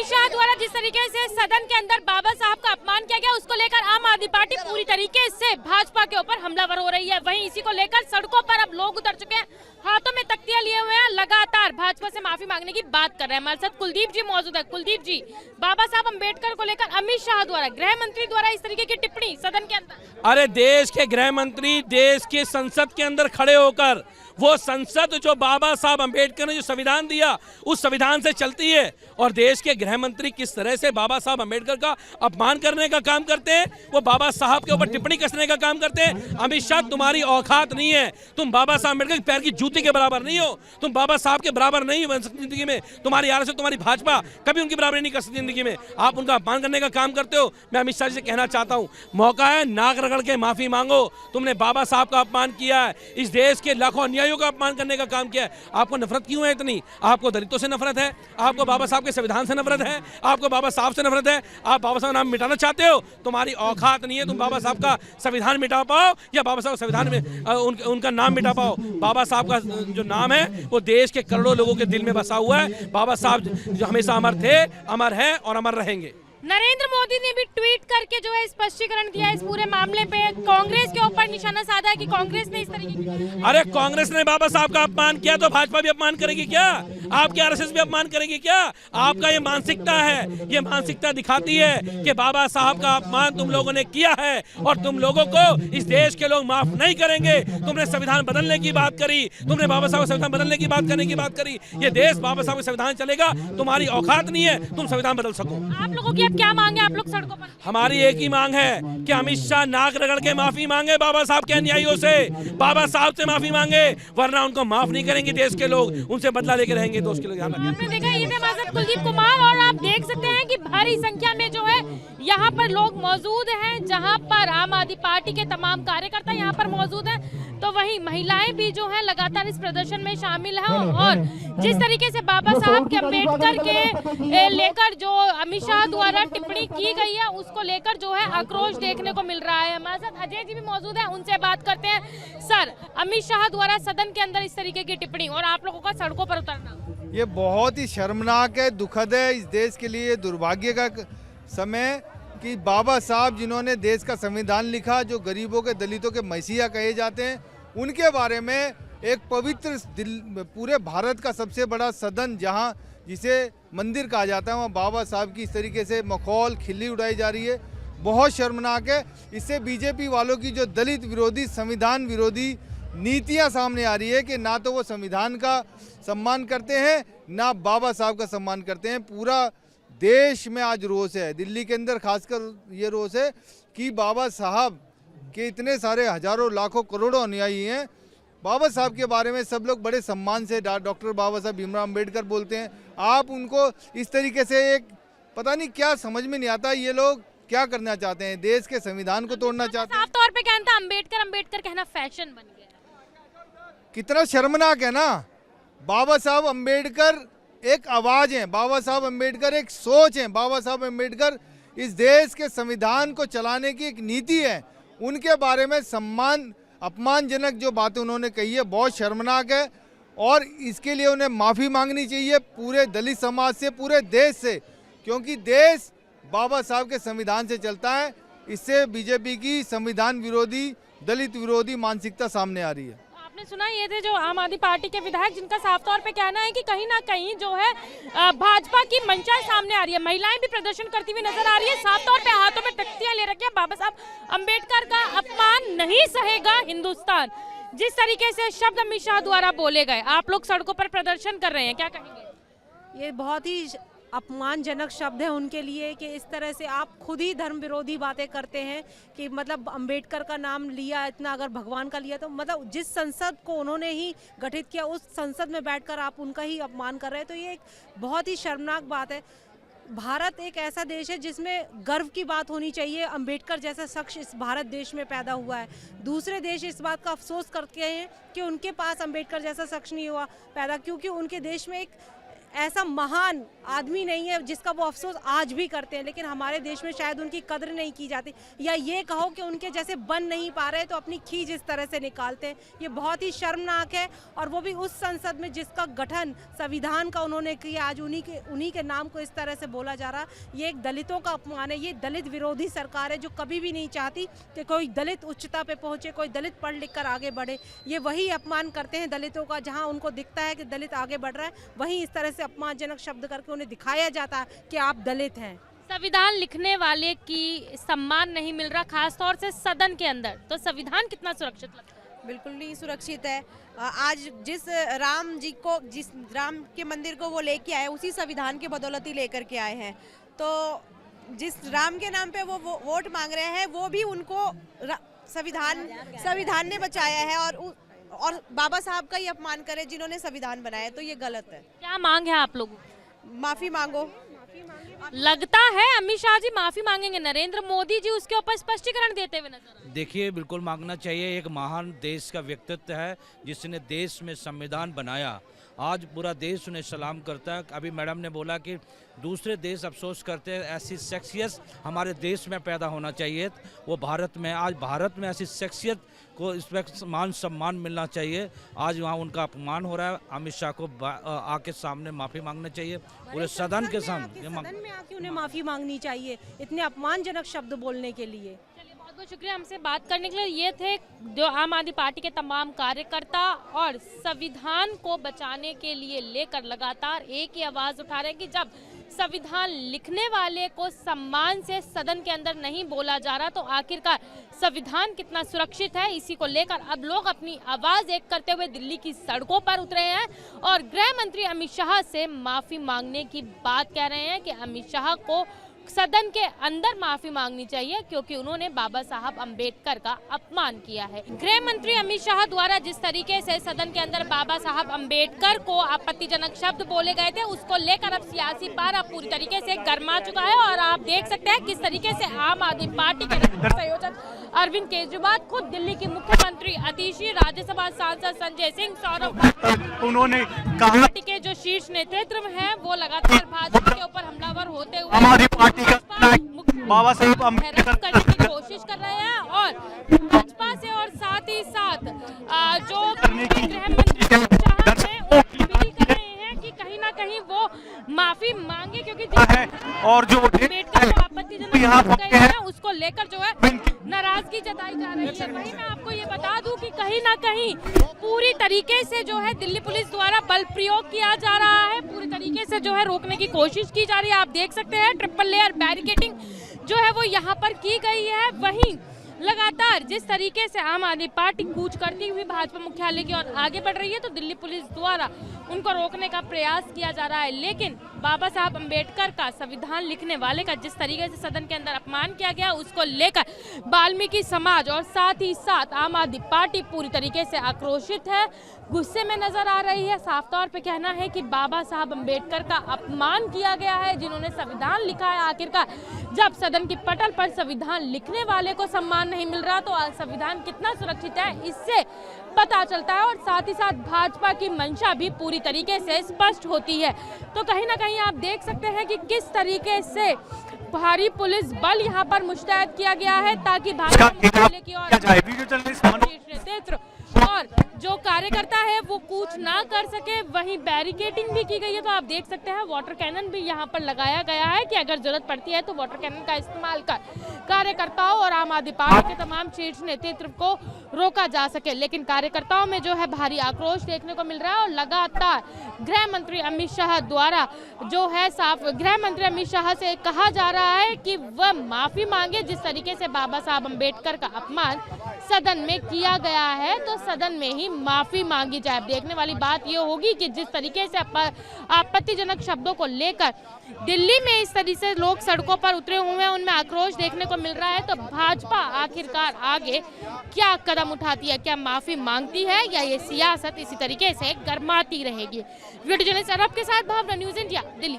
अमित शाह द्वारा जिस तरीके से सदन के अंदर बाबा साहब का अपमान किया गया, उसको लेकर आम आदमी पार्टी पूरी तरीके से भाजपा के ऊपर हमलावर हो रही है। वहीं इसी को लेकर सड़कों पर अब लोग उतर चुके हैं, हाथों में तख्तियां लिए हुए हैं, लगातार भाजपा से माफी मांगने की बात कर रहे हैं। हमारे साथ कुलदीप जी मौजूद है। कुलदीप जी, बाबा साहब अम्बेडकर को लेकर अमित शाह द्वारा, गृह मंत्री द्वारा इस तरीके की टिप्पणी सदन के अंदर। अरे देश के गृह मंत्री देश के संसद के अंदर खड़े होकर, वो संसद जो बाबा साहब अम्बेडकर ने जो संविधान दिया उस संविधान से चलती है, और देश के गृह मंत्री किस तरह से बाबा साहब अम्बेडकर का अपमान करने का काम करते हैं, वो बाबा साहब के ऊपर टिप्पणी कसने का काम करते हैं। अमित शाह, तुम्हारी औकात नहीं है, तुम बाबा साहब अम्बेडकर के पैर की जूती के बराबर नहीं हो, तुम बाबा साहब के बराबर नहीं बन सकती जिंदगी में। तुम्हारी आरएसएस, तुम्हारी भाजपा कभी उनकी बराबरी नहीं कर सकती जिंदगी में। आप उनका अपमान करने का काम करते हो। मैं अमित शाह जी से कहना चाहता हूं, मौका है, नाक रगड़ के माफी मांगो। तुमने बाबा साहब का अपमान किया है, इस देश के लाखों अन्यायियों का अपमान करने का काम किया है। आपको नफरत क्यों है इतनी? आपको दलितों से नफरत है, आपको बाबा साहब के संविधान से नफरत है, आपको बाबा साहब से नफरत है, आप बाबा साहब नाम मिटाना चाहते हो। तुम्हारी औकात नहीं है, तुम बाबा साहब का संविधान मिटा पाओ या बाबा साहब संविधान में उनका नाम मिटा पाओ। बाबा साहब का जो नाम है वो देश के करोड़ों लोगों के दिल में बसा हुआ है। बाबा साहब जो हमेशा अमर थे, अमर है और अमर रहेंगे। नरेंद्र मोदी ने भी ट्वीट करके जो है स्पष्टीकरण दिया इस पूरे मामले पे, कांग्रेस के ऊपर निशाना साधा है कि कांग्रेस ने इस तरीके की। अरे कांग्रेस ने बाबा साहब का अपमान किया तो भाजपा भी अपमान करेगी क्या? आपकी आरएसएस भी अपमान करेगी क्या? आपका ये मानसिकता है, ये मानसिकता दिखाती है कि बाबा साहब का अपमान तुम लोगों ने किया है और तुम लोगों को इस देश के लोग माफ नहीं करेंगे। तुमने संविधान बदलने की बात करी, तुमने बाबा साहब संविधान बदलने की बात करने की बात करी। ये देश बाबा साहब का संविधान चलेगा, तुम्हारी औकात नहीं है तुम संविधान बदल सको। आप लोगों की क्या मांग है? आप लोग सड़कों पर। हमारी एक ही मांग है कि अमित शाह नाक रगड़ के माफी मांगे बाबा साहब के अन्यायियों से, बाबा साहब से माफी मांगे, वरना उनको माफ नहीं करेंगे देश के लोग, उनसे बदला लेके रहेंगे। दोस्त के लोग आपने देखा, ये थे हमारे साथ कुलदीप कुमार, और आप देख सकते हैं कि भारी संख्या में जो है यहाँ पर लोग मौजूद हैं, जहाँ पर आम आदमी पार्टी के तमाम कार्यकर्ता यहाँ पर मौजूद हैं। तो वहीं महिलाएं भी जो है लगातार इस प्रदर्शन में शामिल हैं, और जिस तरीके से बाबा साहब के अम्बेडकर के लेकर जो अमित शाह द्वारा टिप्पणी की गई है, उसको लेकर जो है आक्रोश देखने को मिल रहा है। हमारे साथ अजय जी भी मौजूद है, उनसे बात करते हैं। सर, अमित शाह द्वारा सदन के अंदर इस तरीके की टिप्पणी और आप लोगों का सड़कों पर उतरना, ये बहुत ही शर्मनाक है, दुखद है। इस देश के लिए दुर्भाग्य का समय कि बाबा साहब जिन्होंने देश का संविधान लिखा, जो गरीबों के, दलितों के मसीहा कहे जाते हैं, उनके बारे में एक पवित्र पूरे भारत का सबसे बड़ा सदन, जहां जिसे मंदिर कहा जाता है, वहाँ बाबा साहब की इस तरीके से मखौल खिल्ली उड़ाई जा रही है। बहुत शर्मनाक है। इससे बीजेपी वालों की जो दलित विरोधी, संविधान विरोधी नीतियां सामने आ रही है कि ना तो वो संविधान का सम्मान करते हैं, ना बाबा साहब का सम्मान करते हैं। पूरा देश में आज रोष है, दिल्ली के अंदर खासकर ये रोष है कि बाबा साहब के इतने सारे हजारों लाखों करोड़ों अनुयायी हैं। बाबा साहब के बारे में सब लोग बड़े सम्मान से डॉक्टर बाबा साहब भीमराव अम्बेडकर बोलते हैं। आप उनको इस तरीके से, एक पता नहीं क्या समझ में नहीं आता, ये लोग क्या करना चाहते हैं, देश के संविधान को तोड़ना चाहते हैं। साफ तौर पे कहना, अम्बेडकर अम्बेडकर कहना फैशन बन गया। कितना शर्मनाक है ना। बाबा साहब अम्बेडकर एक आवाज है, बाबा साहब अम्बेडकर एक सोच है, बाबा साहब अम्बेडकर इस देश के संविधान को चलाने की एक नीति है। उनके बारे में अपमानजनक जो बातें उन्होंने कही है, बहुत शर्मनाक है, और इसके लिए उन्हें माफ़ी मांगनी चाहिए पूरे दलित समाज से, पूरे देश से, क्योंकि देश बाबा साहब के संविधान से चलता है। इससे बीजेपी की संविधान विरोधी, दलित विरोधी मानसिकता सामने आ रही है। आपने सुना, ये थे जो आम आदमी पार्टी के विधायक, जिनका साफ तौर पे कहना है कि कहीं ना कहीं जो है भाजपा की मंशा सामने आ रही है। महिलाएं भी प्रदर्शन करती हुई नजर आ रही है, साफ तौर पे हाथों में तख्तियां ले रखी है। बाबा साहब अम्बेडकर का अपमान नहीं सहेगा हिंदुस्तान, जिस तरीके से शब्द अमित शाह द्वारा बोले गए। आप लोग सड़कों पर प्रदर्शन कर रहे हैं, क्या कहेंगे? ये बहुत ही अपमानजनक शब्द है उनके लिए कि इस तरह से आप खुद ही धर्म विरोधी बातें करते हैं कि मतलब अंबेडकर का नाम लिया इतना, अगर भगवान का लिया तो मतलब जिस संसद को उन्होंने ही गठित किया उस संसद में बैठकर आप उनका ही अपमान कर रहे हैं। तो ये एक बहुत ही शर्मनाक बात है। भारत एक ऐसा देश है जिसमें गर्व की बात होनी चाहिए। अंबेडकर जैसा शख्स इस भारत देश में पैदा हुआ है। दूसरे देश इस बात का अफसोस करते हैं कि उनके पास अंबेडकर जैसा शख्स नहीं हुआ पैदा, क्योंकि उनके देश में एक ऐसा महान आदमी नहीं है जिसका वो अफसोस आज भी करते हैं, लेकिन हमारे देश में शायद उनकी कद्र नहीं की जाती, या ये कहो कि उनके जैसे बन नहीं पा रहे तो अपनी खींच इस तरह से निकालते हैं। ये बहुत ही शर्मनाक है, और वो भी उस संसद में जिसका गठन संविधान का उन्होंने किया, आज उन्हीं के नाम को इस तरह से बोला जा रहा। ये एक दलितों का अपमान है, ये दलित विरोधी सरकार है जो कभी भी नहीं चाहती कि कोई दलित उच्चता पे पहुंचे, कोई दलित पढ़ लिख कर आगे बढ़े। ये वही अपमान करते हैं दलितों का, जहाँ उनको दिखता है कि दलित आगे बढ़ रहा है वहीं इस तरह से अपमानजनक शब्द करके उन्हें दिखाया जाता है कि आप दलित हैं। संविधान लिखने वाले की सम्मान नहीं मिल रहा, खासतौर से सदन के अंदर, तो संविधान कितना सुरक्षित लगता है? बिल्कुल नहीं सुरक्षित है। आज जिस राम के मंदिर को वो लेके आए, उसी संविधान के बदौलत ही लेकर के आए हैं। तो जिस राम के नाम पे वो वोट मांग रहे हैं, वो भी उनको संविधान ने बचाया है, और बाबा साहब का ही अपमान करे जिन्होंने संविधान बनाया, तो ये गलत है। क्या मांग है आप लोगों? माफी मांगो। लगता है अमित शाह जी माफी मांगेंगे, नरेंद्र मोदी जी उसके ऊपर स्पष्टीकरण देते हुए नजर। देखिए, बिल्कुल मांगना चाहिए। एक महान देश का व्यक्तित्व है जिसने देश में संविधान बनाया, आज पूरा देश उन्हें सलाम करता है। अभी मैडम ने बोला कि दूसरे देश अफसोस करते हैं, ऐसी शख्सियत हमारे देश में पैदा होना चाहिए। वो भारत में, आज भारत में ऐसी शख्सियत को इस वक्त मान सम्मान मिलना चाहिए। आज वहाँ उनका अपमान हो रहा है। अमित शाह को आके सामने माफ़ी मांगना चाहिए, पूरे सदन के सामने। सदन में आके उन्हें माफ़ी मांगनी चाहिए इतने अपमानजनक शब्द बोलने के लिए। बहुत बहुत शुक्रिया हमसे बात करने के लिए। ये थे जो आम आदमी पार्टी के तमाम कार्यकर्ता, और संविधान को बचाने के लिए लेकर लगातार एक ही आवाज़ उठा रहे हैं कि जब संविधान लिखने वाले को सम्मान से सदन के अंदर नहीं बोला जा रहा, तो आखिरकार संविधान कितना सुरक्षित है, इसी को लेकर अब लोग अपनी आवाज़ एक करते हुए दिल्ली की सड़कों पर उतरे हैं और गृह मंत्री अमित शाह से माफ़ी मांगने की बात कह रहे हैं कि अमित शाह को सदन के अंदर माफी मांगनी चाहिए, क्योंकि उन्होंने बाबा साहब अंबेडकर का अपमान किया है। गृह मंत्री अमित शाह द्वारा जिस तरीके से सदन के अंदर बाबा साहब अंबेडकर को आपत्तिजनक शब्द बोले गए थे, उसको लेकर अब सियासी पारा पूरी तरीके से गर्मा चुका है। और आप देख सकते हैं किस तरीके से आम आदमी पार्टी के संयोजक अरविंद केजरीवाल, खुद दिल्ली की मुख्यमंत्री अतिशी, राज्यसभा सांसद संजय सिंह, सौरभ, उन्होंने कहा के जो शीर्ष नेतृत्व है वो लगातार भाजपा के ऊपर हमलावर होते हुए हमारी पार्टी का बाबा साहेब अम्बेडकर करने की कोशिश कर रहे हैं। और भाजपा से और साथ ही साथ जो गृह मंत्री अमित शाह हैं वो अपील कर रहे हैं कि कहीं ना कहीं वो माफी मांगे, क्योंकि और जो अम्बेडकर को आपत्तिजनक कहे हैं उसको लेकर जो है नाराजगी जताई जा रही है। वहीं मैं आपको ये बता दूं कि कहीं ना कहीं पूरी तरीके से जो है दिल्ली पुलिस द्वारा बल प्रयोग किया जा रहा है, पूरी तरीके से जो है रोकने की कोशिश की जा रही है। आप देख सकते हैं ट्रिपल लेयर बैरिकेडिंग जो है वो यहाँ पर की गई है। वहीं लगातार जिस तरीके से आम आदमी पार्टी कूच करती हुई भाजपा मुख्यालय की ओर आगे बढ़ रही है, तो दिल्ली पुलिस द्वारा उनको रोकने का प्रयास किया जा रहा है। लेकिन बाबा साहब अंबेडकर का, संविधान लिखने वाले का जिस तरीके से सदन के अंदर अपमान किया गया, उसको लेकर वाल्मीकि समाज और साथ ही साथ आम आदमी पार्टी पूरी तरीके से आक्रोशित है, गुस्से में नजर आ रही है। साफ तौर पे कहना है कि बाबा साहब अंबेडकर का अपमान किया गया है, जिन्होंने संविधान लिखा है। आखिरकार जब सदन की पटल पर संविधान लिखने वाले को सम्मान नहीं मिल रहा, तो संविधान कितना सुरक्षित है इससे पता चलता है। और साथ ही साथ भाजपा की मंशा भी पूरी तरीके से स्पष्ट होती है। तो कहीं ना कहीं आप देख सकते हैं कि किस तरीके से भारी पुलिस बल यहाँ पर मुस्तैद किया गया है, ताकि भाजपा मुख्यालय की ओर और जो कार्यकर्ता है वो कूच ना कर सके। वहीं बैरिकेडिंग भी की गई है, तो आप देख सकते हैं वाटर कैनन भी यहाँ पर लगाया गया है कि अगर जरूरत पड़ती है तो वाटर कैनन का इस्तेमाल कर कार्यकर्ताओं और आम आदमी पार्टी के तमाम शीर्ष नेतृत्व को रोका जा सके। लेकिन कार्यकर्ताओं में जो है भारी आक्रोश देखने को मिल रहा है, और लगातार गृह मंत्री अमित शाह द्वारा जो है साफ गृह मंत्री अमित शाह से कहा जा रहा है कि वह माफी मांगे। जिस तरीके से बाबा साहब अंबेडकर का अपमान सदन में किया गया है, तो सदन में ही माफी मांगी जाए। देखने वाली बात ये होगी कि जिस तरीके से आपत्तिजनक शब्दों को लेकर दिल्ली में इस तरीके से लोग सड़कों पर उतरे हुए हैं, उनमें आक्रोश देखने को मिल रहा है, तो भाजपा आखिरकार आगे क्या कदम उठाती है, क्या माफी मांगती है, या ये सियासत इसी तरीके से गरमाती रहेगी। वीडियो जर्नलिस्ट अरब के साथ भावना, न्यूज़ इंडिया, दिल्ली।